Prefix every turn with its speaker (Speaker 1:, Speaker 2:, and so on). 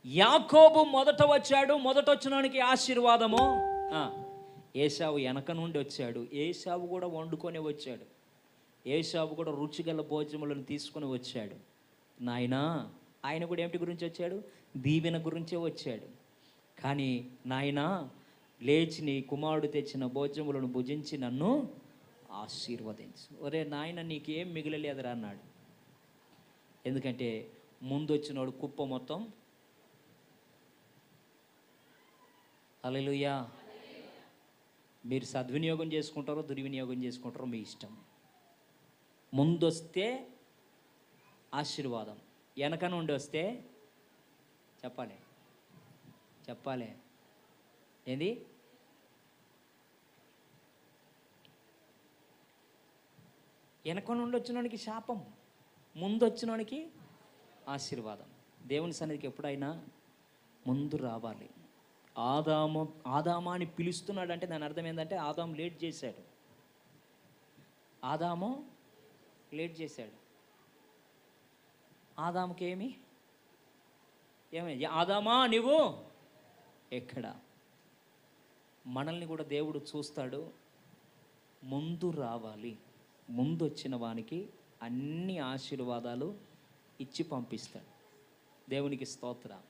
Speaker 1: యాకోబు మొదట వచ్చాడు, మొదట వచ్చినోనికి ఆశీర్వాదము. ఏశావు వెనక నుండి వచ్చాడు, ఏశావు కూడా వండుకొని వచ్చాడు, ఏశావు కూడా రుచిగల భోజనములను తీసుకొని వచ్చాడు. నాయనా ఆయన కూడా ఏమిటి గురించి వచ్చాడు? దీవెన గురించే వచ్చాడు. కానీ నాయనా లేచి నీ కుమారుడు తెచ్చిన భోజనములను భుజించి నన్ను ఆశీర్వదించు. ఒరే నాయన నీకేం మిగిలలేదురా అన్నాడు. ఎందుకంటే ముందు వచ్చినోడు కుప్ప మొత్తం. హల్లెలూయా. మీరు సద్వినియోగం చేసుకుంటారో దుర్వినియోగం చేసుకుంటారో మీ ఇష్టం. ముందొస్తే ఆశీర్వాదం, వెనక నుండి వస్తే చెప్పాలి ఏంది? వెనక నుండి వచ్చినోనికి శాపం, ముందు వచ్చినోనికి ఆశీర్వాదం. దేవుని సన్నిధికి ఎప్పుడైనా ముందు రావాలి. ఆదామా అని పిలుస్తున్నాడంటే దాని అర్థం ఏంటంటే ఆదాము లేట్ చేశాడు. ఆదాముకి ఏమి ఆదామా నువ్వు ఎక్కడ? మనల్ని కూడా దేవుడు చూస్తాడు. ముందు రావాలి. ముందు వచ్చిన వానికి అన్ని ఆశీర్వాదాలు ఇచ్చి పంపిస్తాడు. దేవునికి స్తోత్రం.